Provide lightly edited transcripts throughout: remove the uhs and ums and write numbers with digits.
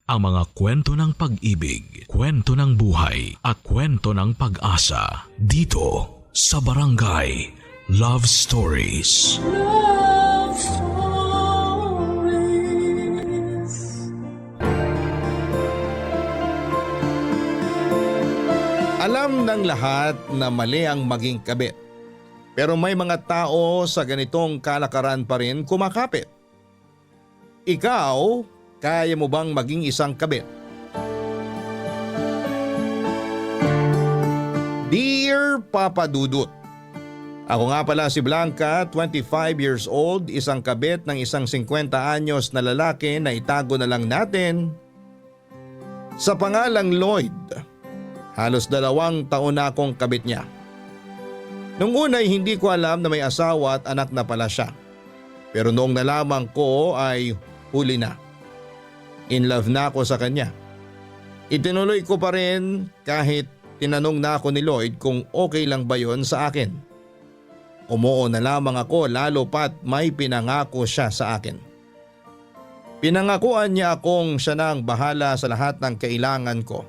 Ang mga kwento ng pag-ibig, kwento ng buhay at kwento ng pag-asa dito sa Barangay Love Stories. Love Stories. Alam ng lahat na mali ang maging kabit. Pero may mga tao sa ganitong kalakaran pa rin kumakapit. Ikaw, kaya mo bang maging isang kabit? Dear Papa Dudut, ako nga pala si Blanca, 25 years old, isang kabit ng isang 50 anyos na lalaki na itago na lang natin sa pangalang Lloyd. Halos 2 taon na akong kabit niya. Nung una ay hindi ko alam na may asawa at anak na pala siya. Pero noong nalaman ko ay huli na. In love na ako sa kanya. Itinuloy ko pa rin kahit tinanong na ako ni Lloyd kung okay lang ba yon sa akin. Umuo na lamang ako lalo pat may pinangako siya sa akin. Pinangakuan niya akong siya na ang bahala sa lahat ng kailangan ko.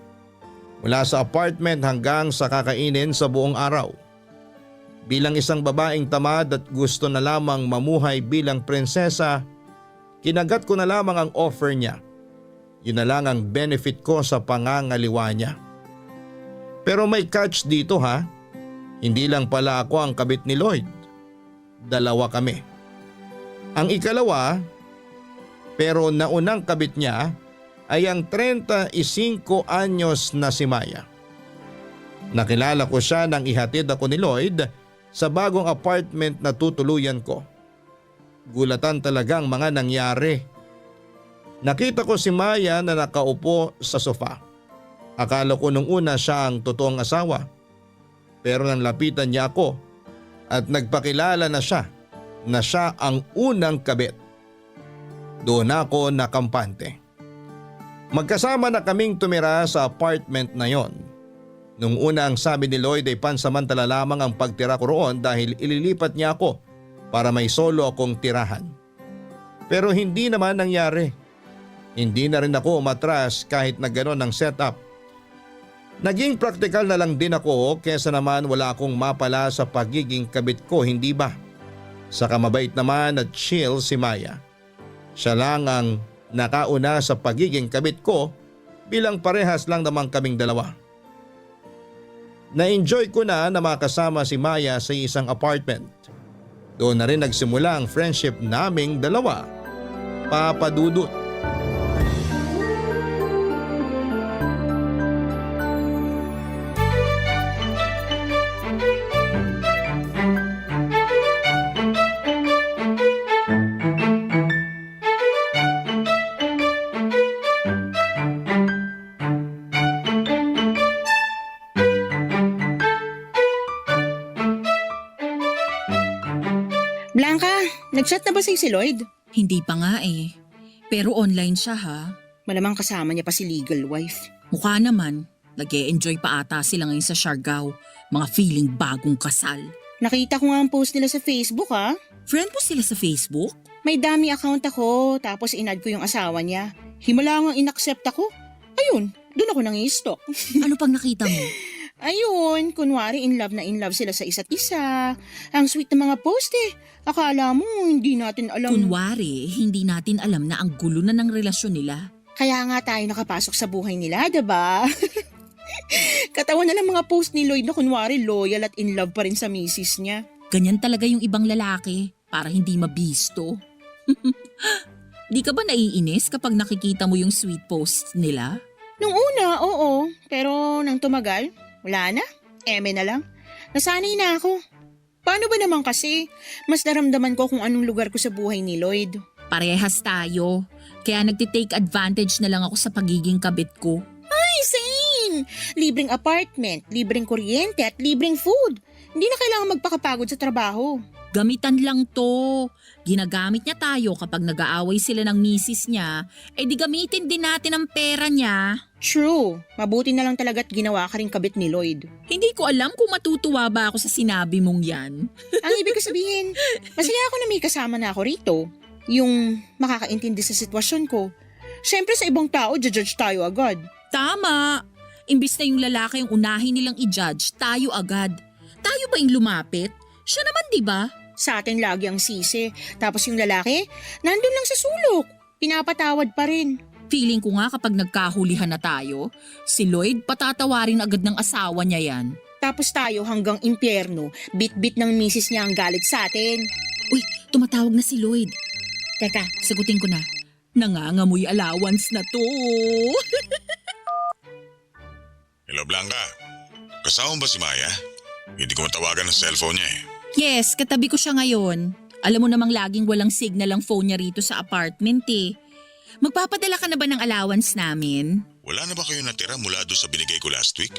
Mula sa apartment hanggang sa kakainin sa buong araw. Bilang isang babaeng tamad at gusto na lamang mamuhay bilang prinsesa, kinagat ko na lamang ang offer niya. Yun na lang ang benefit ko sa pangangaliwa niya. Pero may catch dito ha. Hindi lang pala ako ang kabit ni Lloyd. 2 kami. Ang ikalawa, pero naunang kabit niya ay ang 35 anyos na si Maya. Nakilala ko siya nang ihatid ako ni Lloyd sa bagong apartment na tutuluyan ko. Gulatan talagang mga nangyari. Nakita ko si Maya na nakaupo sa sofa. Akala ko nung una siya ang totoong asawa. Pero nang lapitan niya ako at nagpakilala na siya ang unang kabit. Doon ako nakampante. Magkasama na kaming tumira sa apartment na yon. Nung una ang sabi ni Lloyd ay pansamantala lamang ang pagtira ko roon dahil ililipat niya ako para may solo akong tirahan. Pero hindi naman nangyari. Hindi na rin ako umatras kahit na gano'n ang setup. Naging praktikal na lang din ako kesa naman wala akong mapala sa pagiging kabit ko, hindi ba? Saka mabait naman at chill si Maya. Siya lang ang nakauna sa pagiging kabit ko bilang parehas lang naman kaming 2. Na-enjoy ko na makasama si Maya sa isang apartment. Doon na rin nagsimula ang friendship naming 2, Papa Dudut. Blanca, nag-chat na ba sa'yo si Lloyd? Hindi pa nga eh. Pero online siya ha. Malamang kasama niya pa si legal wife. Mukha naman. Nag-e-enjoy pa ata sila ngayon sa Siargao. Mga feeling bagong kasal. Nakita ko nga ang post nila sa Facebook ha. Friend mo sila sa Facebook? May dummy account ako tapos in-add ko yung asawa niya. Himala nga in-accept ako. Ayun, doon ako nang-i-stalk. Ano pang nakita mo? Ayun, kunwari in love sila sa isa't isa. Ang sweet ng mga post eh. Akala mo hindi natin alam. Kunwari, hindi natin alam na ang gulo na ng relasyon nila. Kaya nga tayo nakapasok sa buhay nila, diba? Katawan na lang mga post ni Lloyd na kunwari loyal at in love pa rin sa misis niya. Ganyan talaga yung ibang lalaki para hindi mabisto. Di ka ba naiinis kapag nakikita mo yung sweet posts nila? Nung una, oo. Pero nang tumagal, wala na. Eme na lang. Nasanay na ako. Paano ba naman kasi? Mas naramdaman ko kung anong lugar ko sa buhay ni Lloyd. Parehas tayo. Kaya nagtitake advantage na lang ako sa pagiging kabit ko. Ay, same! Libreng apartment, libreng kuryente at libreng food. Hindi na kailangan magpakapagod sa trabaho. Gamitan lang to. Ginagamit niya tayo kapag nag-aaway sila ng misis niya, di gamitin din natin ang pera niya. True. Mabuti na lang talaga't ginawa ka rin kabit ni Lloyd. Hindi ko alam kung matutuwa ba ako sa sinabi mong yan. Ang ibig ko sabihin, masaya ako na may kasama na ako rito. Yung makakaintindi sa sitwasyon ko. Siyempre sa ibang tao, judge tayo agad. Tama. Imbis na yung lalaki yung unahin nilang i-judge, tayo agad. Tayo ba yung lumapit? Siya naman, di ba? Sa atin lagi ang sisi. Tapos yung lalaki, nandun lang sa sulok. Pinapatawad pa rin. Feeling ko nga kapag nagkahulihan na tayo, si Lloyd patatawarin agad ng asawa niya yan. Tapos tayo hanggang impyerno, bit-bit ng misis niya ang galit sa atin. Uy, tumatawag na si Lloyd. Teka, sagutin ko na. Nangangamoy allowance na to. Hello, Blanca. Kasama ba si Maya? Hindi ko matawagan ng cellphone niya eh. Yes, katabi ko siya ngayon. Alam mo namang laging walang signal ang phone niya rito sa apartment eh. Magpapadala ka na ba ng allowance namin? Wala na ba kayo natira mula doon sa binigay ko last week?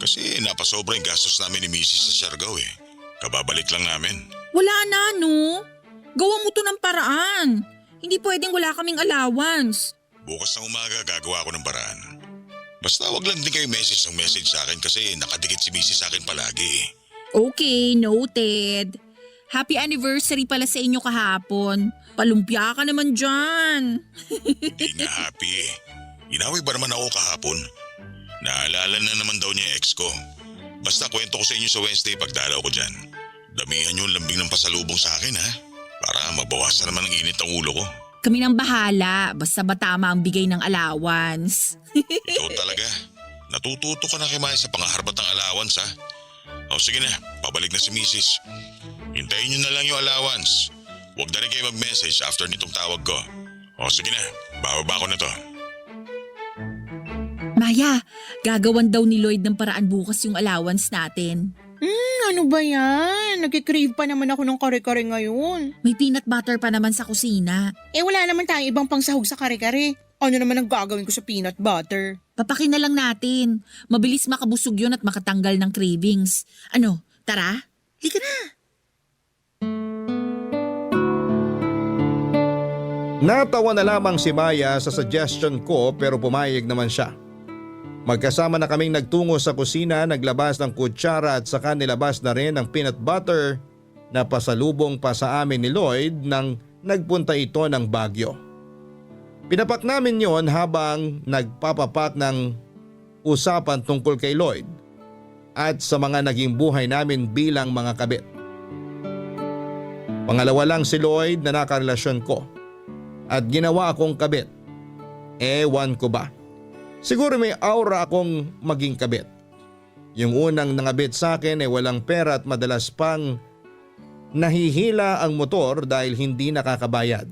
Kasi napasobra yung gastos namin ni Mrs. sa Siargao eh. Kababalik lang namin. Wala na, no? Gawa mo to ng paraan. Hindi pwedeng wala kaming allowance. Bukas na umaga gagawa ko ng paraan. Basta wag lang din kayo message ng message sa akin kasi nakadikit si Mrs. sa akin palagi eh. Okay, noted. Happy anniversary pala sa inyo kahapon. Palumpia ka naman dyan. Hindi nga happy eh. Inaway ba naman ako kahapon? Naalala na naman daw niya ex ko. Basta kwento ko sa inyo sa Wednesday pagdalaw ko dyan. Damihan niyo ang lambing ng pasalubong sa akin ha. Para mabawasan naman ang init ng ulo ko. Kami nang bahala, basta ba tama ang bigay ng allowance. Ikaw talaga. Natututo ka na kay Maya sa pangaharbat ng allowance ha. O sige na, pabalik na si Mrs. Hintayin niyo na lang yung allowance. Huwag na rin kayo mag-message after nitong tawag ko. O sige na, bababa ko na to. Maya, gagawan daw ni Lloyd ng paraan bukas yung allowance natin. Ano ba yan? Nagkikrave pa naman ako ng kare-kare ngayon. May peanut butter pa naman sa kusina. Wala naman tayong ibang pangsahog sa kare-kare. Ano naman ang gagawin ko sa peanut butter? Papakin na lang natin. Mabilis makabusog yun at makatanggal ng cravings. Ano, tara? Halika na. Natawa na lamang si Maya sa suggestion ko pero pumayag naman siya. Magkasama na kaming nagtungo sa kusina, naglabas ng kutsara at saka nilabas na rin ang peanut butter na pasalubong pa sa amin ni Lloyd nang nagpunta ito ng Baguio. Pinapak namin yon habang nagpapapak ng usapan tungkol kay Lloyd at sa mga naging buhay namin bilang mga kabit. Pangalawa lang si Lloyd na nakarelasyon ko at ginawa akong kabit. Ewan ko ba? Siguro may aura akong maging kabit. Yung unang nangabit sa akin ay walang pera at madalas pang nahihila ang motor dahil hindi nakakabayad.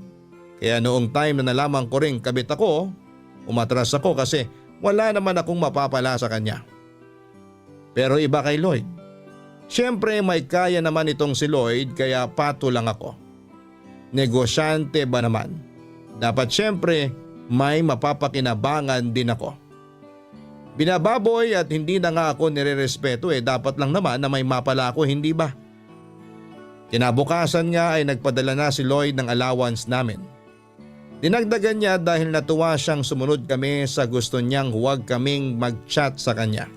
Kaya noong time na nalaman ko rin kabit ako, umatras ako kasi wala naman akong mapapala sa kanya. Pero iba kay Lloyd. Siyempre may kaya naman itong si Lloyd kaya pato lang ako. Negosyante ba naman? Dapat siyempre may mapapakinabangan din ako. Binababoy at hindi na nga ako nirerespeto dapat lang naman na may mapala ako, hindi ba? Kinabukasan nga ay nagpadala na si Lloyd ng allowance namin. Dinagdagan niya dahil natuwa siyang sumunod kami sa gusto niyang huwag kaming mag-chat sa kanya.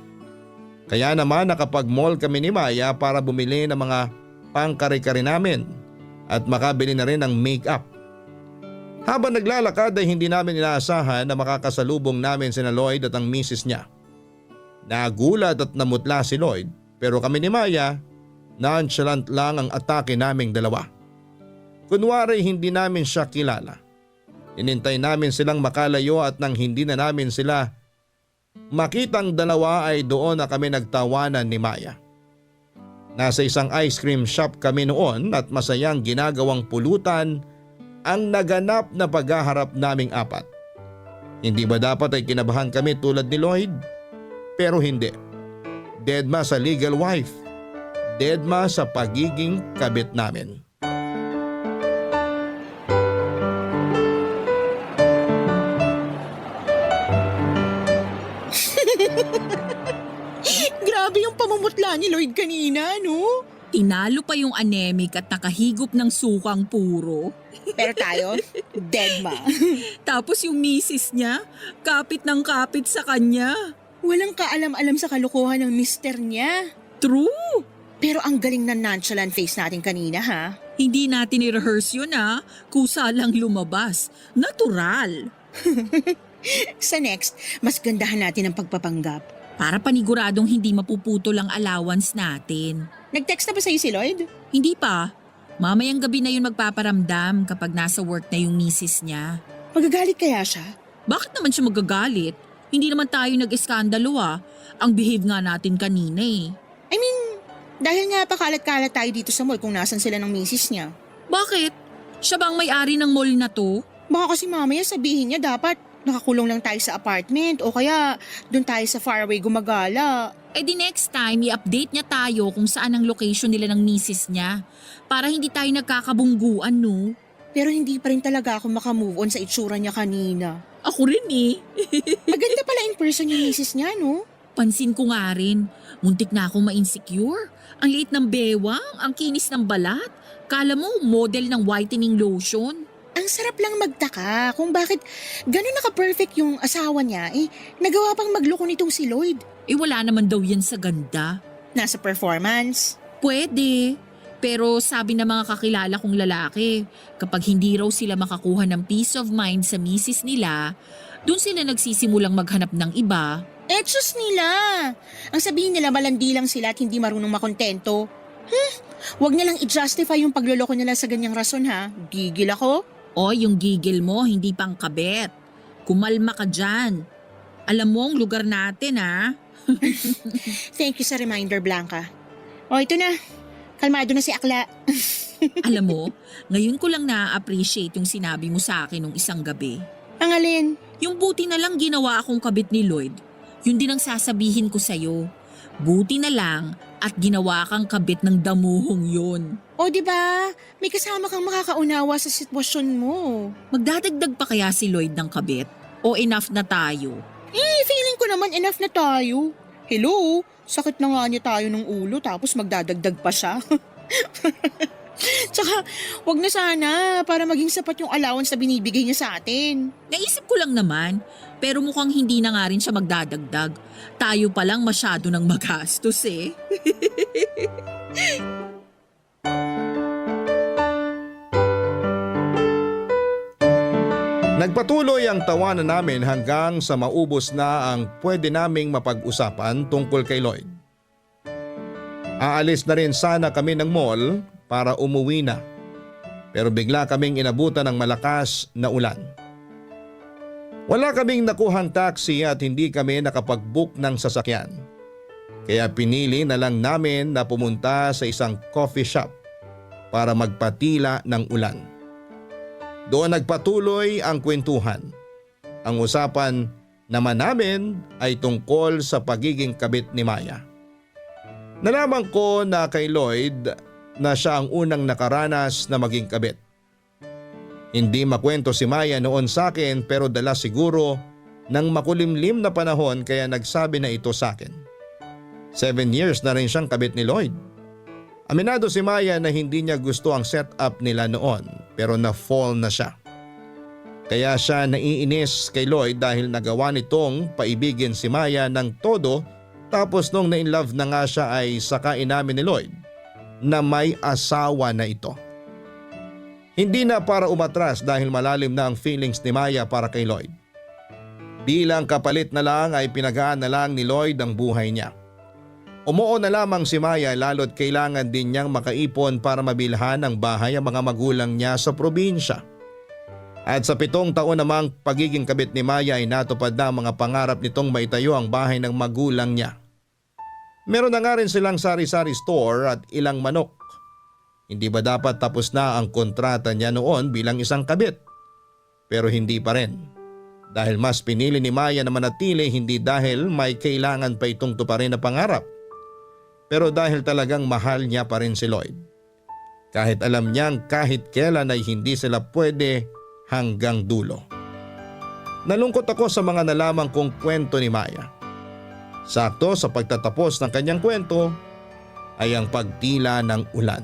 Kaya naman nakapag-mall kami ni Maya para bumili ng mga pangkare-kare namin at makabili na rin ng make-up. Habang naglalakad ay hindi namin inaasahan na makakasalubong namin sina Lloyd at ang misis niya. Nagulat at namutla si Lloyd pero kami ni Maya, nonchalant lang ang atake naming dalawa. Kunwari hindi namin siya kilala. Inintay namin silang makalayo at nang hindi na namin sila makitang dalawa ay doon na kami nagtawanan ni Maya. Nasa isang ice cream shop kami noon at masayang ginagawang pulutan ang naganap na paghaharap naming apat. Hindi ba dapat ay kinabahan kami tulad ni Lloyd? Pero hindi. Deadma sa legal wife. Deadma sa pagiging kabit namin. Grabe yung pamumutla ni Lloyd kanina, no? Tinalo pa yung anemic at nakahigop ng sukang puro. Pero tayo, dead ma. Tapos yung misis niya, kapit ng kapit sa kanya. Walang kaalam-alam sa kalokohan ng mister niya. True! Pero ang galing na nonchalant face natin kanina, ha? Hindi natin i-rehearse yun ha. Kusa lang lumabas. Natural. Sa next, mas gandahan natin ang pagpapanggap. Para paniguradong hindi mapuputol ang allowance natin. Nag-text na ba sa'yo si Lloyd? Hindi pa. Mamayang gabi na yun magpaparamdam kapag nasa work na yung misis niya. Magagalit kaya siya? Bakit naman siya magagalit? Hindi naman tayo nag-eskandalo Ang behave nga natin kanina I mean, dahil nga pakalat-kalat tayo dito sa mall kung nasan sila ng misis niya. Bakit? Siya ba ang may-ari ng mall na to? Baka kasi mamaya sabihin niya dapat nakakulong lang tayo sa apartment o kaya doon tayo sa faraway gumagala. Eh di next time, i-update niya tayo kung saan ang location nila ng misis niya. Para hindi tayo nagkakabungguan, no? Pero hindi pa rin talaga ako makamove on sa itsura niya kanina. Ako rin Maganda pala in person yung misis niya, no? Pansin ko nga rin, muntik na akong ma-insecure. Ang liit ng bewang, ang kinis ng balat. Kala mo, model ng whitening lotion. Ang sarap lang magtaka kung bakit ganun naka-perfect yung asawa niya nagawa pang magloko nitong si Lloyd. Wala naman daw yan sa ganda. Nasa performance. Pwede. Pero sabi ng mga kakilala kong lalaki, kapag hindi raw sila makakuha ng peace of mind sa misis nila, dun sila nagsisimulang maghanap ng iba. Etsos nila. Ang sabihin nila malandi lang sila at hindi marunong makontento. Huwag nilang i-justify yung pagloloko nila sa ganyang rason ha. Gigil ako. O yung gigil mo, hindi pang kabet. Kumalma ka dyan. Alam mo ang lugar natin Thank you sa reminder, Blanca. O ito na. Kalmado na si Akla. Alam mo, ngayon ko lang na-appreciate yung sinabi mo sa akin nung isang gabi. Ang alin? Yung buti na lang ginawa akong kabit ni Lloyd. Yun din ang sasabihin ko sa'yo. Buti na lang at ginawa kang kabit ng damuhong yun. O diba, may kasama kang makakaunawa sa sitwasyon mo. Magdadagdag pa kaya si Lloyd ng kabit? O enough na tayo? Feeling ko naman enough na tayo. Hello, sakit na nga niya tayo ng ulo tapos magdadagdag pa siya. Tsaka, wag na sana para maging sapat yung allowance na binibigay niya sa atin. Naisip ko lang naman, pero mukhang hindi na nga rin siya magdadagdag. Tayo pa lang masyado nang magastos Nagpatuloy ang tawanan namin hanggang sa maubos na ang pwede naming mapag-usapan tungkol kay Lloyd. Aalis na rin sana kami ng mall para umuwi na. Pero bigla kaming inabutan ng malakas na ulan. Wala kaming nakuhang taxi at hindi kami nakapag-book ng sasakyan. Kaya pinili na lang namin na pumunta sa isang coffee shop para magpatila ng ulan. Doon nagpatuloy ang kwentuhan. Ang usapan naman namin ay tungkol sa pagiging kabit ni Maya. Nalaman ko na kay Lloyd na siya ang unang nakaranas na maging kabit. Hindi makwento si Maya noon sa akin pero dala siguro ng makulimlim na panahon kaya nagsabi na ito sa akin. 7 years na rin siyang kabit ni Lloyd. Aminado si Maya na hindi niya gusto ang setup nila noon pero na-fall na siya. Kaya siya naiinis kay Lloyd dahil nagawa nitong paibigin si Maya ng todo tapos nung na-inlove na nga siya ay saka inamin ni Lloyd na may asawa na ito. Hindi na para umatras dahil malalim na ang feelings ni Maya para kay Lloyd. Bilang kapalit na lang ay pinagaan na lang ni Lloyd ang buhay niya. Umuo na lamang si Maya lalo't kailangan din niyang makaipon para mabilhan ng bahay ang mga magulang niya sa probinsya. At sa 7 taon namang pagiging kabit ni Maya ay natupad na ang mga pangarap nitong maitayo ang bahay ng magulang niya. Meron na nga rin silang sari-sari store at ilang manok. Hindi ba dapat tapos na ang kontrata niya noon bilang isang kabit? Pero hindi pa rin. Dahil mas pinili ni Maya na manatili hindi dahil may kailangan pa itong tuparin na pangarap. Pero dahil talagang mahal niya pa rin si Lloyd. Kahit alam niyang kahit kailan ay hindi sila pwede hanggang dulo. Nalungkot ako sa mga nalaman kong kwento ni Maya. Sakto sa pagtatapos ng kanyang kwento ay ang pagtila ng ulan.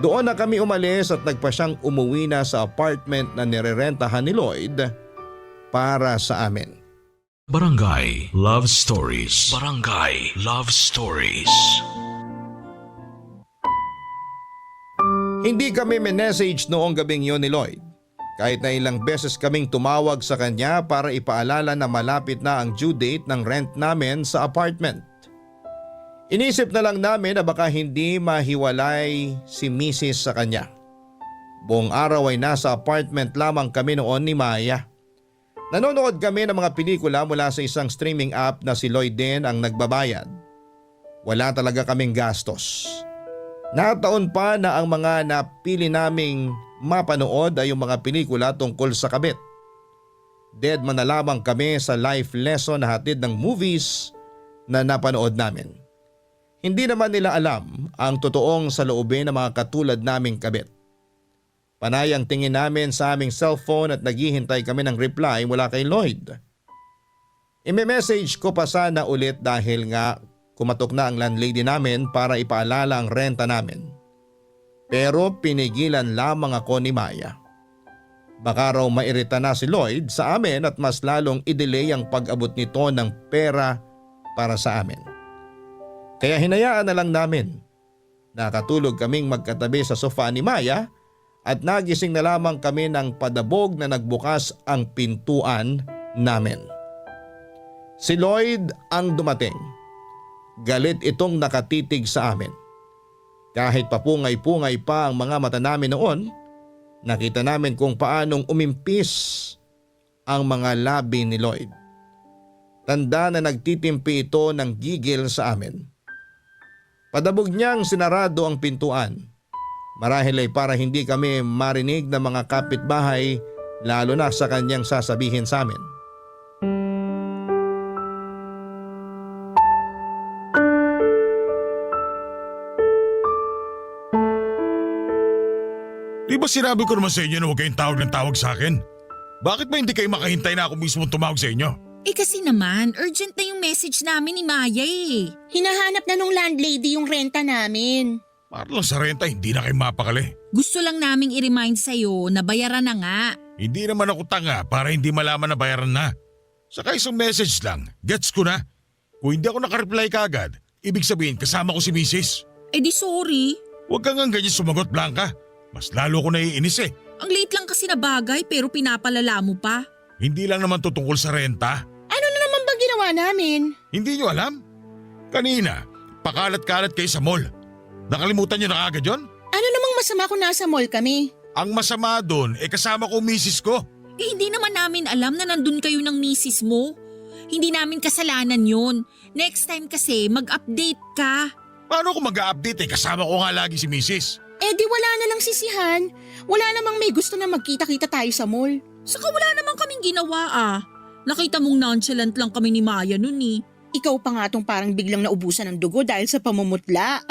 Doon na kami umalis at nagpa siyang umuwi na sa apartment na nirerentahan ni Lloyd para sa amin. Barangay Love Stories. Barangay Love Stories. Hindi kami minessage noong gabing yon ni Lloyd. Kahit na ilang beses kaming tumawag sa kanya para ipaalala na malapit na ang due date ng rent namin sa apartment. Inisip na lang namin na baka hindi mahiwalay si Mrs. sa kanya. Buong araw ay nasa apartment lamang kami noon ni Maya. Nanonood kami ng mga pelikula mula sa isang streaming app na si Lloyd din ang nagbabayad. Wala talaga kaming gastos. Nataon pa na ang mga napili naming mapanood ay yung mga pelikula tungkol sa kabit. Dead man na lamang kami sa life lesson na hatid ng movies na napanood namin. Hindi naman nila alam ang totoong saloobin ng mga katulad naming kabit. Panay ang tingin namin sa aming cellphone at naghihintay kami ng reply mula kay Lloyd. I-message ko pa sana ulit dahil nga kumatok na ang landlady namin para ipaalala ang renta namin. Pero pinigilan lamang ako ni Maya. Baka raw mairita na si Lloyd sa amin at mas lalong i-delay ang pag-abot nito ng pera para sa amin. Kaya hinayaan na lang namin. Nakatulog kaming magkatabi sa sofa ni Maya at nagising na lamang kami ng padabog na nagbukas ang pintuan namin. Si Lloyd ang dumating. Galit itong nakatitig sa amin. Kahit papungay-pungay pa ang mga mata namin noon, nakita namin kung paanong umimpis ang mga labi ni Lloyd. Tanda na nagtitimpi ito ng gigil sa amin. Padabog niyang sinarado ang pintuan. Marahil ay para hindi kami marinig ng mga kapitbahay lalo na sa kanyang sasabihin sa amin. Di ba sinabi ko naman sa inyo na huwag kayong tawag ng tawag sa akin? Bakit ba hindi kayo makahintay na ako mismo tumawag sa inyo? Kasi naman, urgent na yung message namin ni Maya eh. Hinahanap na nung landlady yung renta namin. Para lang sa renta, hindi na kayo mapakali. Gusto lang naming i-remind sa'yo na bayaran na nga. Hindi naman ako tanga para hindi malaman na bayaran na. Saka isang message lang, gets ko na. Kung hindi ako nakareply kaagad, ibig sabihin kasama ko si Mrs. Di sorry. Huwag kang ganyan sumagot, Blanca. Mas lalo ko naiinis eh. Ang late lang kasi na bagay pero pinapalala mo pa. Hindi lang naman tutungkol sa renta. Ano na naman ba ginawa namin? Hindi nyo alam? Kanina, pakalat-kalat kayo sa mall. Nakalimutan nyo na agad yun? Ano namang masama kung nasa mall kami? Ang masama doon, kasama ko misis ko. Hindi naman namin alam na nandun kayo ng misis mo. Hindi namin kasalanan yun. Next time kasi mag-update ka. Paano ko mag-a-update kasama ko nga lagi si misis? Di wala na lang sisihan. Wala namang may gusto na magkita-kita tayo sa mall. Saka wala namang kaming ginawa ah. Nakita mong nonchalant lang kami ni Maya nun eh. Ikaw pa nga tong parang biglang naubusan ng dugo dahil sa pamumutla.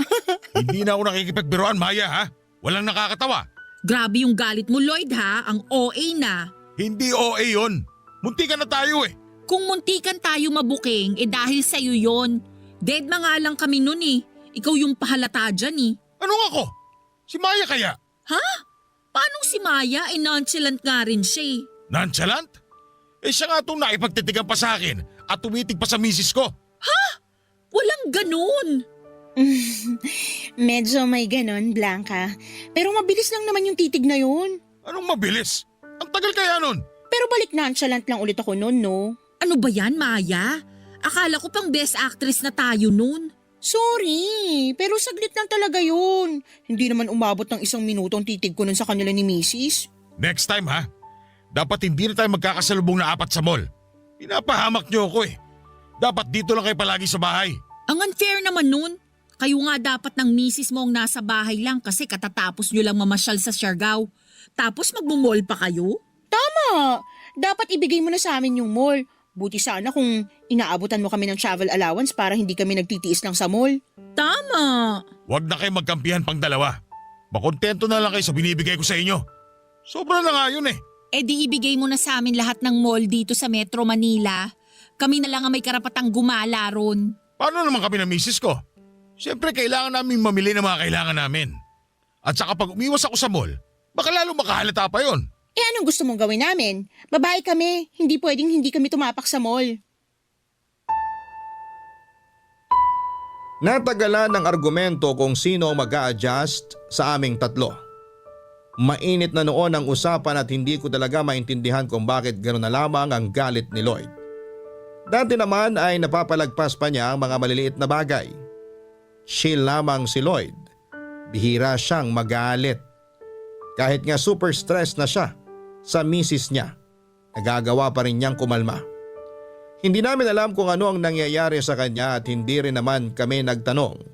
Hindi na ako nakikipagbiruan, Maya ha? Walang nakakatawa. Grabe yung galit mo Lloyd ha, ang OA na. Hindi OA yun. Muntikan na tayo eh. Kung muntikan tayo mabuking, dahil sa'yo yon. Dead na nga lang kami nun eh. Ikaw yung pahalata dyan eh. Ano ako? Si Maya kaya? Ha? Paano si Maya? Nonchalant nga rin siya eh. Nonchalant? Siya nga itong nakipagtitigan pa sa akin at tumitig pa sa misis ko. Walang ganun. Medyo may ganon, Blanca. Pero mabilis lang naman yung titig na yun. Anong mabilis? Ang tagal kaya nun? Pero balik nonchalant lang ulit ako noon, no? Ano ba yan, Maya? Akala ko pang best actress na tayo nun. Sorry, pero saglit lang talaga yun. Hindi naman umabot ng 1 minutong titig ko nun sa kanila ni Mrs. Next time ha? Dapat hindi na tayo magkakasalubong na 4 sa mall. Pinapahamak niyo ako eh. Dapat dito lang kayo palagi sa bahay. Ang unfair naman nun. Kayo nga dapat ng misis mo ang nasa bahay lang kasi katatapos nyo lang mamasyal sa Siargao. Tapos magmumall pa kayo? Tama! Dapat ibigay mo na sa amin yung mall. Buti sana kung inaabutan mo kami ng travel allowance para hindi kami nagtitiis lang sa mall. Tama. Huwag na kayo magkampihan pang dalawa. Makontento na lang kayo sa binibigay ko sa inyo. Sobra na nga yun eh. Di ibigay mo na sa amin lahat ng mall dito sa Metro Manila. Kami na lang ang may karapatang gumala ron. Paano naman kami ng misis ko? Siyempre kailangan namin mamili ng mga kailangan namin. At saka pag umiwas ako sa mall, baka lalo makahalata pa yon. Anong gusto mong gawin namin? Babae kami, hindi pwedeng hindi kami tumapak sa mall. Natagalan ng argumento kung sino ang mag-a-adjust sa aming tatlo. Mainit na noon ang usapan at hindi ko talaga maintindihan kung bakit gano'n na lamang ang galit ni Lloyd. Dati naman ay napapalagpas pa niya ang mga maliliit na bagay. Chill lamang si Lloyd. Bihira siyang magalit. Kahit nga super stress na siya sa misis niya, nagagawa pa rin niyang kumalma. Hindi namin alam kung ano ang nangyayari sa kanya at hindi rin naman kami nagtanong.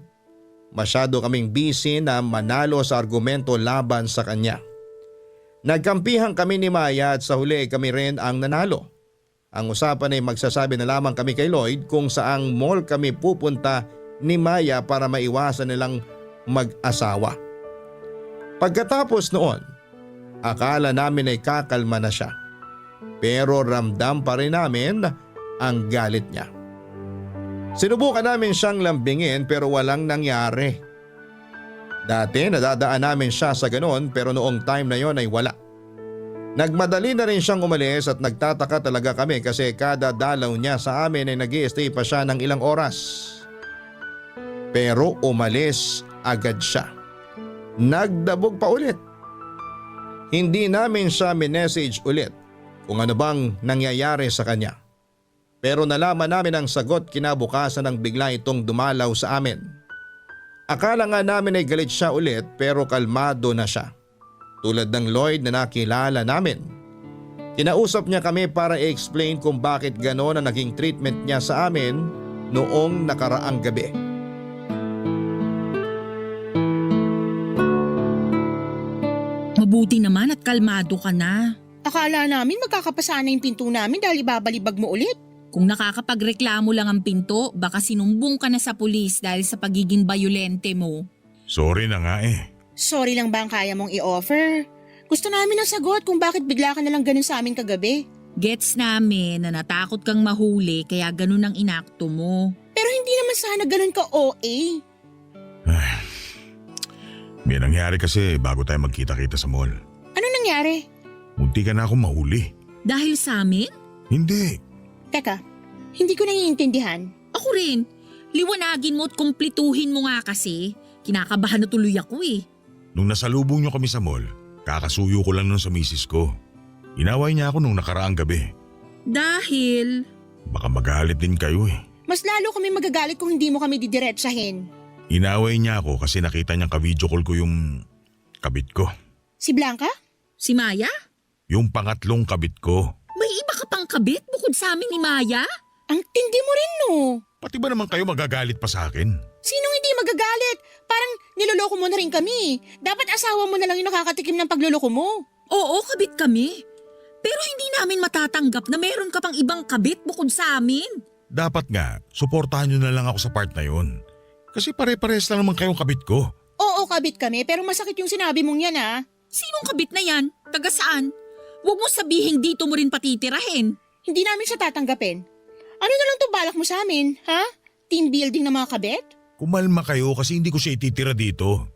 Masyado kaming busy na manalo sa argumento laban sa kanya. Nagkampihan kami ni Maya at sa huli kami rin ang nanalo. Ang usapan ay magsasabi na lamang kami kay Lloyd kung saang mall kami pupunta ni Maya para maiwasan nilang mag-asawa. Pagkatapos noon, akala namin ay kakalma na siya. Pero ramdam pa rin namin ang galit niya. Sinubukan namin siyang lambingin pero walang nangyari. Dati nadadaan namin siya sa ganon pero noong time na yon ay wala. Nagmadali na rin siyang umalis at nagtataka talaga kami kasi kada dalaw niya sa amin ay nag-i-stay pa siya ng ilang oras. Pero umalis agad siya. Nagdabog pa ulit. Hindi namin siya minessage ulit kung ano bang nangyayari sa kanya. Pero nalaman namin ang sagot kinabukasan nang bigla itong dumalaw sa amin. Akala nga namin ay galit siya ulit pero kalmado na siya. Tulad ng Lloyd na nakilala namin. Kinausap niya kami para i-explain kung bakit gano'n ang naging treatment niya sa amin noong nakaraang gabi. Mabuti naman at kalmado ka na. Akala namin magkakapasa na yung pinto namin dahil ibabalibag mo ulit. Kung nakakapagreklamo lang ang pinto, baka sinumbong ka na sa pulis dahil sa pagiging bayolente mo. Sorry na nga eh. Sorry lang ba ang kaya mong i-offer? Gusto namin ng sagot kung bakit bigla ka nalang ganun sa amin kagabi. Gets namin na natakot kang mahuli kaya ganun ang inakto mo. Pero hindi naman sana ganun ka OA. May nangyari kasi bago tayo magkita-kita sa mall. Ano nangyari? Munti ka na akong mahuli. Dahil sa amin? Hindi. Teka, hindi ko naiintindihan. Ako rin. Liwanagin mo at kumplituhin mo nga kasi. Kinakabahan na tuloy ako eh. Nung nasalubong niyo kami sa mall, kakasuyo ko lang nun sa misis ko. Inaway niya ako nung nakaraang gabi. Dahil? Baka magalit din kayo eh. Mas lalo kami magagalit kung hindi mo kami didiretsahin. Inaway niya ako kasi nakita niyang ka-video call ko yung kabit ko. Si Blanca? Si Maya? Yung pangatlong kabit ko. May iba ka pang kabit bukod sa amin ni Maya? Ang tindi mo rin no. Pati ba naman kayo magagalit pa sa akin? Sinong hindi magagalit? Parang niloloko mo na rin kami. Dapat asawa mo na lang yung nakakatikim ng pagloloko mo. Oo, kabit kami. Pero hindi namin matatanggap na meron ka pang ibang kabit bukod sa amin. Dapat nga, suportahan niyo na lang ako sa part na yun. Kasi pare-pares lang naman kayong kabit ko. Oo, kabit kami pero masakit yung sinabi mong yan ah. Sinong kabit na yan? Taga saan? Huwag mo sabihing dito mo rin patitirahin. Hindi namin siya tatanggapin. Ano na lang to balak mo sa amin, ha? Team building ng mga kabit? Kumalma kayo kasi hindi ko siya ititira dito.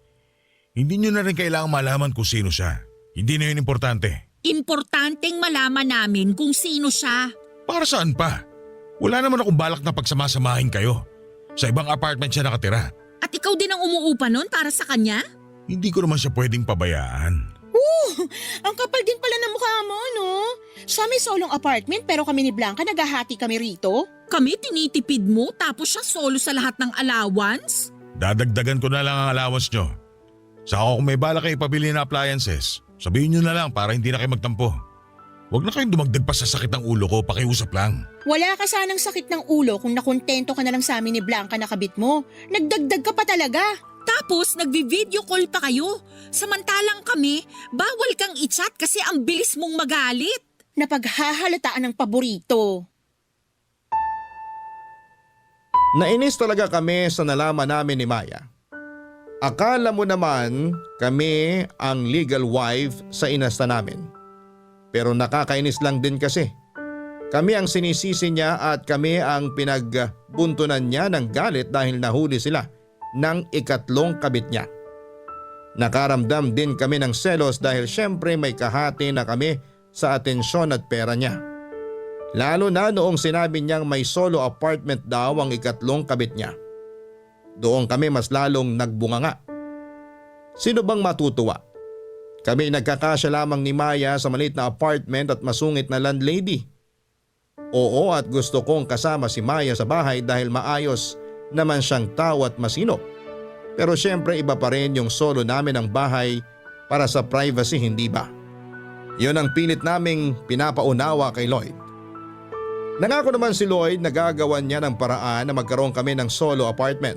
Hindi niyo na rin kailangang malaman kung sino siya. Hindi na yun importante. Importanteng malaman namin kung sino siya. Para saan pa? Wala naman akong balak na pagsamasamahin kayo. Sa ibang apartment siya nakatira. At ikaw din ang umuupa nun para sa kanya? Hindi ko naman siya pwedeng pabayaan. Ang kapal din pala ng mukha mo, no? Siya may solong apartment pero kami ni Blanca naghahati kami rito. Kami tinitipid mo tapos siya solo sa lahat ng allowance? Dadagdagan ko na lang ang allowance nyo. Saka kung may balak kayo ipabili na appliances, sabihin nyo na lang para hindi na kayo magtampo. Huwag na kayong dumagdag pa sa sakit ng ulo ko, pakiusap lang. Wala ka sanang sakit ng ulo kung nakontento ka na lang sa amin ni Blanca na kabit mo. Nagdagdag ka pa talaga. Tapos nagvi-video call pa kayo. Samantalang kami, bawal kang i-chat kasi ang bilis mong magalit. Napaghahalataan ng paborito. Nainis talaga kami sa nalaman namin ni Maya. Akala mo naman kami ang legal wife sa inasta namin. Pero nakakainis lang din kasi. Kami ang sinisisi niya at kami ang pinagbuntunan niya ng galit dahil nahuli sila ng ikatlong kabit niya. Nakaramdam din kami ng selos dahil syempre may kahati na kami sa atensyon at pera niya. Lalo na noong sinabi niyang may solo apartment daw ang ikatlong kabit niya. Doon kami mas lalong nagbunganga. Sino bang matutuwa? Kami nagkakasya lamang ni Maya sa maliit na apartment at masungit na landlady. Oo, at gusto kong kasama si Maya sa bahay dahil maayos naman siyang tao at masinop. Pero syempre iba pa rin yung solo namin ang bahay para sa privacy, hindi ba? Yun ang pilit naming pinapaunawa kay Lloyd. Nangako naman si Lloyd na gagawan niya ng paraan na magkaroon kami ng solo apartment.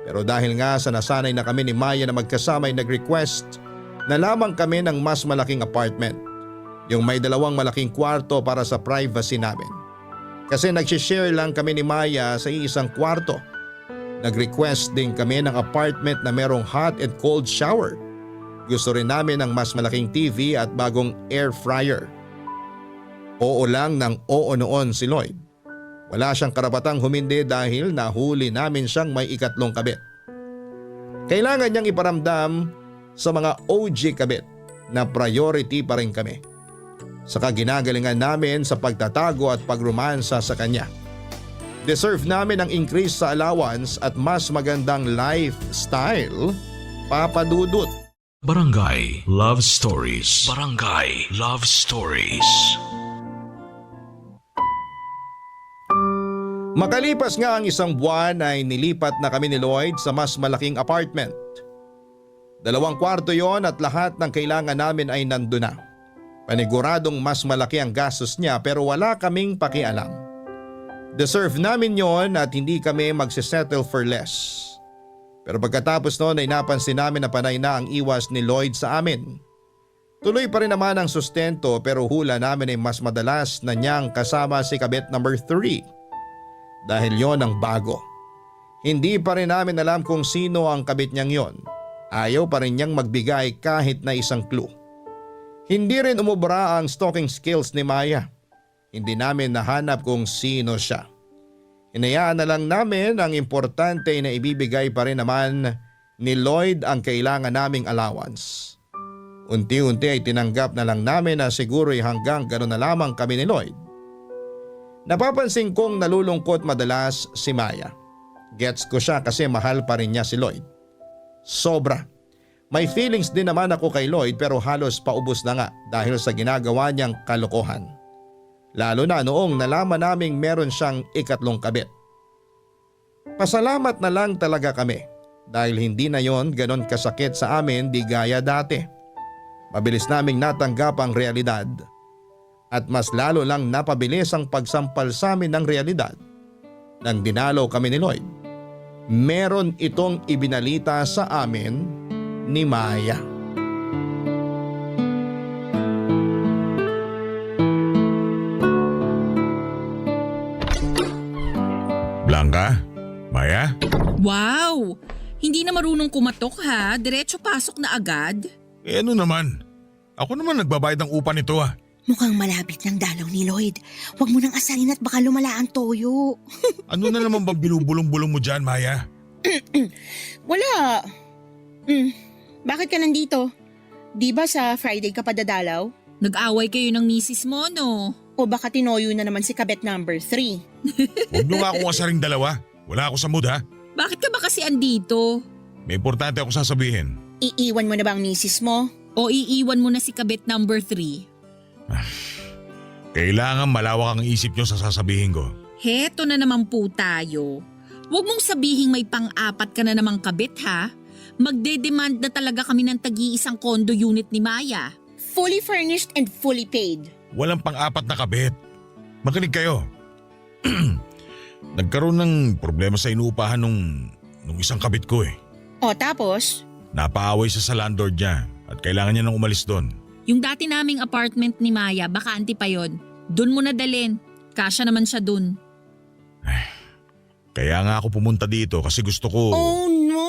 Pero dahil nga sa nasanay na kami ni Maya na magkasama ay nag-request na lamang kami ng mas malaking apartment. Yung may 2 malaking kwarto para sa privacy namin. Kasi nagsishare lang kami ni Maya sa isang kwarto. Nag-request din kami ng apartment na merong hot and cold shower. Gusto rin namin ng mas malaking TV at bagong air fryer. Oo lang ng oo noon si Lloyd. Wala siyang karapatang humindi dahil nahuli namin siyang may 3 kabit. Kailangan niyang iparamdam sa mga OG kabit na priority pa rin kami. Saka ginagalingan namin sa pagtatago at pagromansa sa kanya. Deserve namin ang increase sa allowance at mas magandang lifestyle, Papa Dudut. Barangay Love Stories. Barangay Love Stories. Makalipas nga ang 1 buwan ay nilipat na kami ni Lloyd sa mas malaking apartment. 2 kwarto yon at lahat ng kailangan namin ay nandun na. Paniguradong mas malaki ang gastos niya pero wala kaming pakialam. Deserve namin yon at hindi kami magsisettle for less. Pero pagkatapos noon ay napansin namin na panay na ang iwas ni Lloyd sa amin. Tuloy pa rin naman ang sustento pero hula namin ay mas madalas na niyang kasama si kabit number 3. Dahil yon ang bago. Hindi pa rin namin alam kung sino ang kabit niyang yon. Ayaw pa rin niyang magbigay kahit na isang clue. Hindi rin umubra ang stalking skills ni Maya. Hindi namin nahanap kung sino siya. Hinayaan na lang namin ang importante na ibibigay pa rin naman ni Lloyd ang kailangan naming allowance. Unti-unti ay tinanggap na lang namin na siguro'y hanggang gano'n na lamang kami ni Lloyd. Napapansin kong nalulungkot madalas si Maya. Gets ko siya kasi mahal pa rin niya si Lloyd. Sobra. May feelings din naman ako kay Lloyd pero halos paubos na nga dahil sa ginagawa niyang kalokohan. Lalo na noong nalaman naming meron siyang 3 kabit. Pasalamat na lang talaga kami dahil hindi na yon ganon kasakit sa amin di gaya dati. Mabilis naming natanggap ang realidad at mas lalo lang napabilis ang pagsampal sa amin ng realidad. Nang dinalaw kami ni Lloyd, meron itong ibinalita sa amin ni Maya. Blanca? Maya? Wow! Hindi na marunong kumatok ha, diretso pasok na agad. Eh ano naman? Ako naman nagbabayad ng upa nito ah. Mukhang malapit ng dalaw ni Lloyd. Huwag mo nang asalin at baka lumala ang toyo. Ano na naman bang binubulong-bulong mo dyan, Maya? Wala. Bakit ka nandito? Di ba sa Friday ka pa dadalaw? Nag-away kayo ng misis mo, no? O baka tinoyo na naman si kabet number 3? Huwag nyo nga akong asaring dalawa. Wala ako sa mood ha. Bakit ka ba kasi andito? May importante ako sasabihin. Iiwan mo na ba ang misis mo? O iiwan mo na si kabit number 3? Kailangan malawak ang isip nyo sa sasabihin ko. Heto na naman po tayo. Huwag mong sabihing may pang-4 ka na namang kabit ha. Magde-demand na talaga kami ng tagi-isang condo unit ni Maya. Fully furnished and fully paid. Walang pang-4 na kabit. Makinig kayo. Nagkaroon ng problema sa inuupahan nung isang kabit ko eh. O tapos? Napaaway siya sa landlord niya at kailangan niya nang umalis doon. Yung dati naming apartment ni Maya, bakante pa yon. Doon mo na dalhin. Kasya naman siya doon. Kaya nga ako pumunta dito kasi gusto ko… Oh no!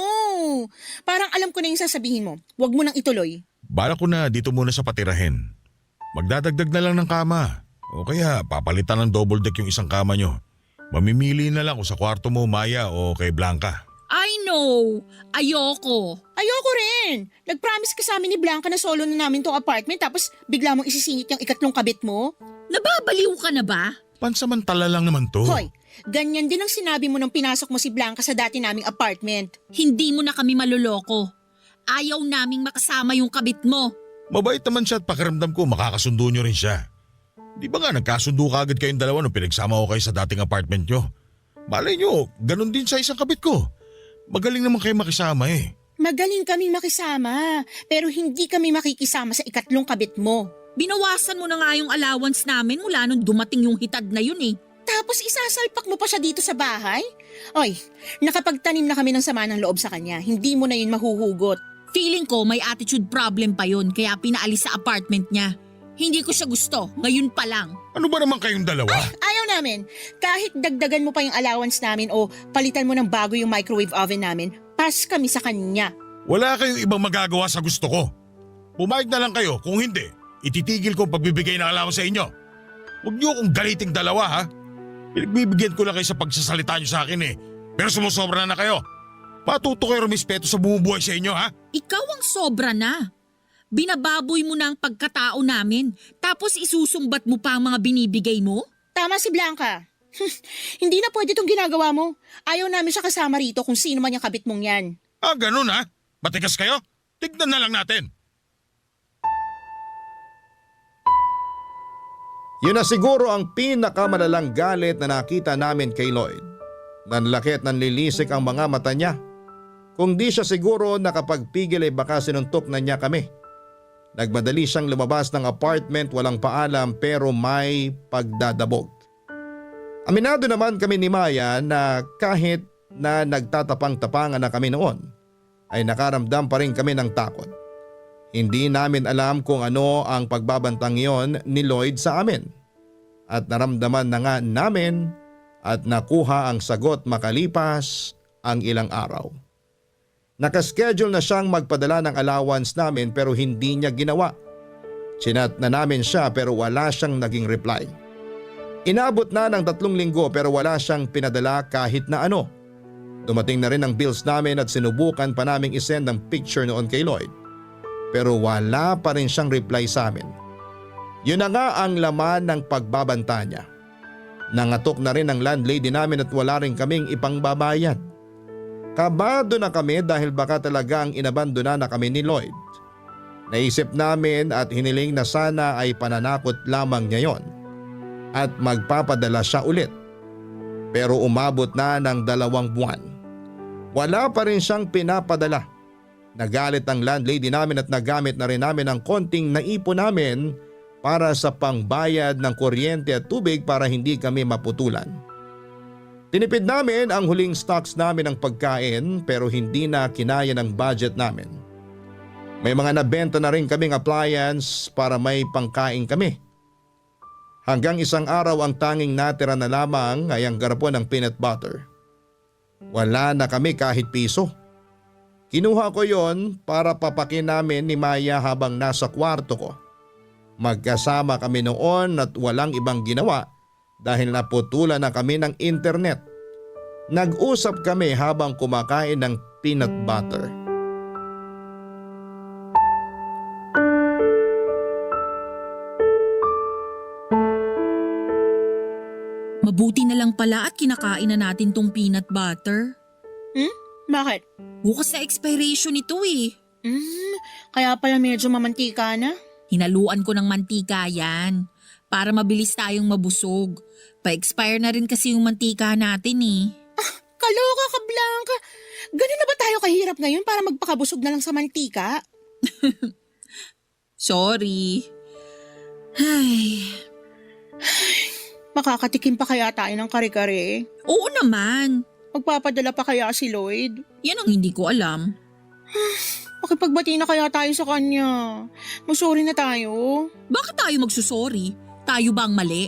Parang alam ko na yung sasabihin mo. Huwag mo nang ituloy. Bala ko na dito muna sa patirahin. Magdadagdag na lang ng kama. O kaya papalitan ng double deck yung isang kama nyo. Mamimili na lang kung sa kwarto mo, Maya, o kay Blanca. I know! Ayoko! Ayoko rin! Nag-promise ka sa amin ni Blanca na solo na namin tong apartment tapos bigla mong isisingit yung 3 kabit mo? Nababaliw ka na ba? Pansamantala lang naman to. Hoy, ganyan din ang sinabi mo nung pinasok mo si Blanca sa dati naming apartment. Hindi mo na kami maluloko. Ayaw naming makasama yung kabit mo. Mabait naman siya at pakiramdam ko makakasundo nyo rin siya. Di ba nga nagkasundo ka agad kayong dalawa nung pinagsama ko kayo sa dating apartment nyo? Malay nyo, ganun din sa isang kabit ko. Magaling naman kayo makisama eh. Magaling kaming makisama, pero hindi kami makikisama sa ikatlong kabit mo. Binawasan mo na nga yung allowance namin mula nung dumating yung hitad na yun eh. Tapos isasalpak mo pa siya dito sa bahay? Oy, nakapagtanim na kami ng sama ng loob sa kanya. Hindi mo na yun mahuhugot. Feeling ko may attitude problem pa yun kaya pinaalis sa apartment niya. Hindi ko siya gusto, ngayon pa lang. Ano ba naman kayong dalawa? Ayaw namin. Kahit dagdagan mo pa yung allowance namin o palitan mo ng bago yung microwave oven namin, pass kami sa kanya. Wala kayong ibang magagawa sa gusto ko. Pumayag na lang kayo, kung hindi, ititigil ko ang pagbibigay ng allowance sa inyo. Huwag niyo akong galiting dalawa ha. Pinagbibigyan ko lang kayo sa pagsasalita niyo sa akin eh. Pero sumusobra na kayo. Matuto kayo rumispeto sa bumubuhay sa inyo ha. Ikaw ang sobra na. Binababoy mo na ang pagkatao namin, tapos isusumbat mo pa ang mga binibigay mo? Tama si Blanca. Hindi na pwede itong ginagawa mo. Ayaw namin siya kasama rito kung sino man yung kabit mong yan. Ah, ganun ha? Matigas kayo? Tignan na lang natin. Yun na siguro ang pinakamalalang galit na nakita namin kay Lloyd. Nanlaki at nanlilisik ang mga mata niya. Kung di siya siguro nakapagpigil ay baka sinuntok na niya kami. Nagmadali siyang lumabas ng apartment walang paalam pero may pagdadabog. Aminado naman kami ni Maya na kahit na nagtatapang-tapangan na kami noon, ay nakaramdam pa rin kami ng takot. Hindi namin alam kung ano ang pagbabantang yon ni Lloyd sa amin. At naramdaman na nga namin at nakuha ang sagot makalipas ang ilang araw. Nakaschedule na siyang magpadala ng allowance namin pero hindi niya ginawa. Chinat na namin siya pero wala siyang naging reply. Inabot na ng 3 linggo pero wala siyang pinadala kahit na ano. Dumating na rin ang bills namin at sinubukan pa naming isend ng picture noon kay Lloyd. Pero wala pa rin siyang reply sa amin. Yun na nga ang laman ng pagbabanta niya. Nangatok na rin ang landlady namin at wala rin kaming ipangbabayad. Kabado na kami dahil baka talaga ang inabandona na kami ni Lloyd. Naisip namin at hiniling na sana ay pananakot lamang niya yon at magpapadala siya ulit. Pero umabot na ng 2 buwan. Wala pa rin siyang pinapadala. Nagalit ang landlady namin at nagamit na rin namin ang konting naipon namin para sa pangbayad ng kuryente at tubig para hindi kami maputulan. Tinipid namin ang huling stocks namin ng pagkain pero hindi na kinaya ng budget namin. May mga nabenta na rin kaming appliance para may pangkain kami. Hanggang isang araw ang tanging natira na lamang ay ang garapon ng peanut butter. Wala na kami kahit piso. Kinuha ko yon para papakin namin ni Maya habang nasa kwarto ko. Magkasama kami noon at walang ibang ginawa dahil naputulan na kami ng internet. Nag-usap kami habang kumakain ng peanut butter. Mabuti na lang pala at kinakain na natin tong peanut butter. Bakit? Bukas na expiration ito eh. Kaya pala medyo mamantika na. Hinaluan ko ng mantika yan para mabilis tayong mabusog. Pa-expire na rin kasi yung mantika natin eh. Kaloka ka, Blanca. Ganun na ba tayo kahirap ngayon para magpakabusog na lang sa mantika? Sorry. Ay, Makakatikim pa kaya tayo ng kare-kare? oo naman. Magpapadala pa kaya si Lloyd? Yan ang hindi ko alam. Makipagbati na kaya tayo sa kanya. Masorry na tayo. Bakit tayo magsusorry? Tayo ba ang mali?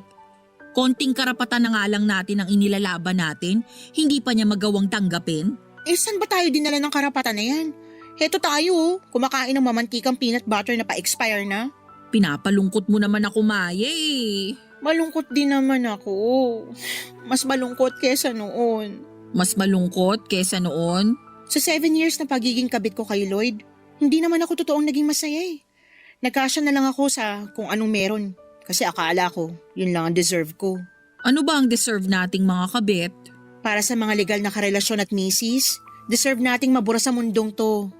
Konting karapatan na nga lang natin ang inilalaban natin, hindi pa niya magawang tanggapin? Saan ba tayo dinala ng karapatan na yan? Heto tayo, kumakain ng mamantikang peanut butter na pa-expire na. Pinapalungkot mo naman ako, Maya eh. Malungkot din naman ako. Mas malungkot kesa noon. Mas malungkot kesa noon? Sa 7 years na pagiging kabit ko kay Lloyd, hindi naman ako totoong naging masaya eh. Nagkasya na lang ako sa kung anong meron. Kasi akala ko, yun lang ang deserve ko. Ano ba ang deserve nating mga kabit? Para sa mga legal na karelasyon at misis, deserve nating mabura sa mundong to.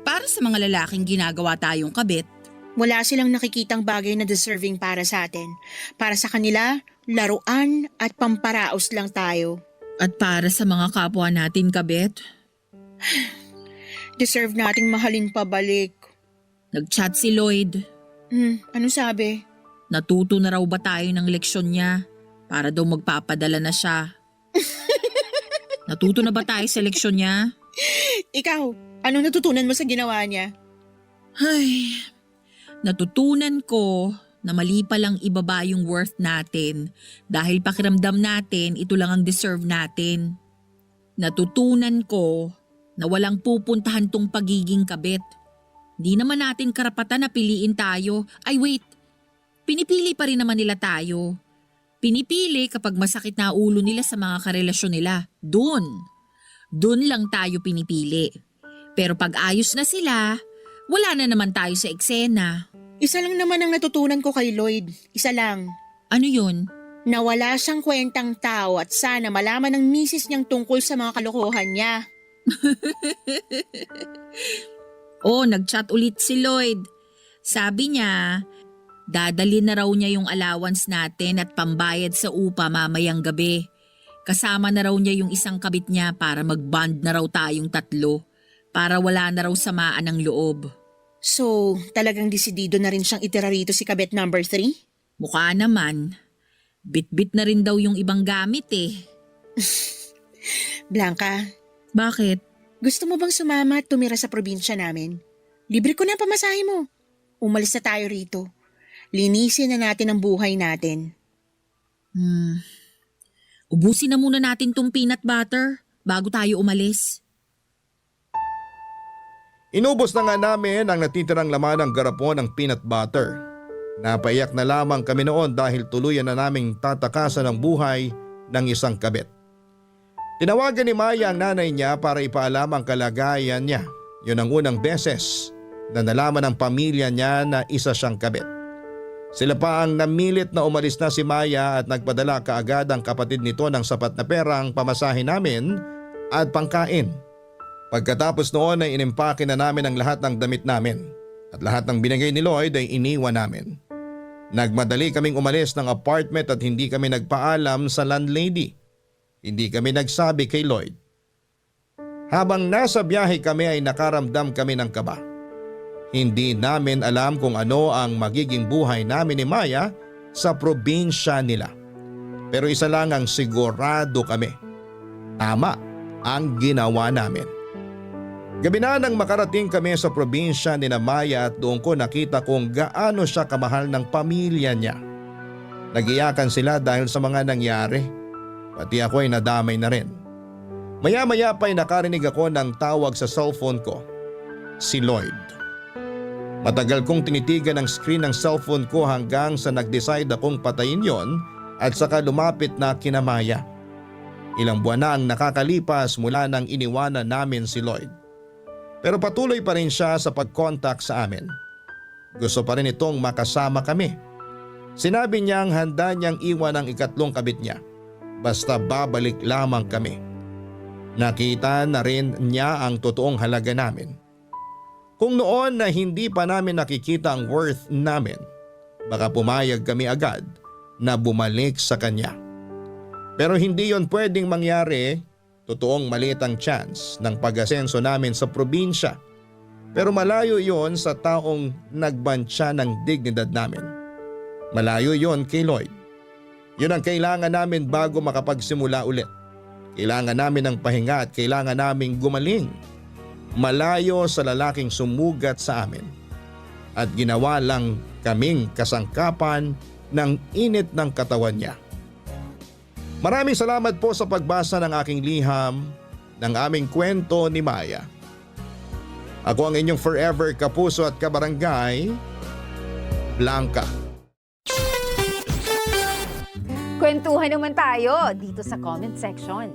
Para sa mga lalaking ginagawa tayong kabit. Wala silang nakikitang bagay na deserving para sa atin. Para sa kanila, laruan at pamparaos lang tayo. At para sa mga kapwa natin, kabet, Deserve nating mahalin pabalik. nag-chat si Lloyd. Ano sabi? Natuto na raw ba tayo ng leksyon niya para daw magpapadala na siya? Natuto na ba tayo sa leksyon niya? Ikaw, anong natutunan mo sa ginawa niya? Ay, natutunan ko na mali palang ibaba yung worth natin dahil pakiramdam natin ito lang ang deserve natin. Natutunan ko na walang pupuntahan tong pagiging kabit. Di naman natin karapatan na piliin tayo. Ay wait, pinipili pa rin naman nila tayo. Pinipili kapag masakit na ulo nila sa mga karelasyon nila. Doon lang tayo pinipili. Pero pag ayos na sila, wala na naman tayo sa eksena. Isa lang naman ang natutunan ko kay Lloyd. Isa lang. Ano yun? Na wala siyang kwentang tao at sana malaman ng misis niyang tungkol sa mga kalokohan niya. Oh, nag-chat ulit si Lloyd. Sabi niya, dadalhin na raw niya yung allowance natin at pambayad sa upa mamayang gabi. Kasama na raw niya yung isang kabit niya para mag-bond na raw tayong tatlo. Para wala na raw samaan ng loob. So, talagang desidido na rin siyang itira rito si kabit number 3? Mukha naman. Bit-bit na rin daw yung ibang gamit eh. Blanca, Bakit? gusto mo bang sumama at tumira sa probinsya namin? Libre ko na ang pamasahe mo. Umalis na tayo rito. Linisin na natin ang buhay natin. Ubusin na muna natin tong peanut butter bago tayo umalis. Inubos na nga namin ang natitirang laman ng garapon ng peanut butter. Napaiyak na lamang kami noon dahil tuluyan na naming tatakasan ang buhay ng isang kabit. Tinawagan ni Maya ang nanay niya para ipaalam ang kalagayan niya. Yun ang unang beses na nalaman ng pamilya niya na isa siyang kabit. Sila pa ang namilit na umalis na si Maya at nagpadala kaagad ang kapatid nito ng sapat na perang pamasahe namin at pangkain. Pagkatapos noon ay inimpake na namin ang lahat ng damit namin at lahat ng binigay ni Lloyd ay iniwan namin. Nagmadali kaming umalis ng apartment at hindi kami nagpaalam sa landlady. Hindi kami nagsabi kay Lloyd. Habang nasa biyahe kami ay nakaramdam kami ng kaba. Hindi namin alam kung ano ang magiging buhay namin ni Maya sa probinsya nila. Pero isa lang ang sigurado kami. Tama ang ginawa namin. Gabi na nang makarating kami sa probinsya ni Maya at doon ko nakita kung gaano siya kamahal ng pamilya niya. Nagiyakan sila dahil sa mga nangyari. Pati ako ay nadamay na rin. Maya-maya pa ay nakarinig ako ng tawag sa cellphone ko. Si Lloyd. Matagal kong tinitigan ang screen ng cellphone ko hanggang sa nag-decide akong patayin yon at saka lumapit na kina Maya. Ilang buwan na ang nakakalipas mula nang iniwanan namin si Lloyd. Pero patuloy pa rin siya sa pag-contact sa amin. Gusto pa rin itong makasama kami. Sinabi niyang handa niyang iwan ang ikatlong kabit niya. Basta babalik lamang kami. Nakita na rin niya ang totoong halaga namin. Kung noon na hindi pa namin nakikita ang worth namin, baka pumayag kami agad na bumalik sa kanya. Pero hindi yon pwedeng mangyari. Totoong maliit ang chance ng pag-asenso namin sa probinsya. Pero malayo yon sa taong nagbantya ng dignidad namin. Malayo yon kay Lloyd. Yun ang kailangan namin bago makapagsimula ulit. Kailangan namin ng pahinga at kailangan naming gumaling. Malayo sa lalaking sumugat sa amin. At ginawa lang kaming kasangkapan ng init ng katawan niya. Maraming salamat po sa pagbasa ng aking liham ng aming kwento ni Maya. Ako ang inyong forever kapuso at kabarangay, Blanca. Kwentuhan naman tayo dito sa comment section.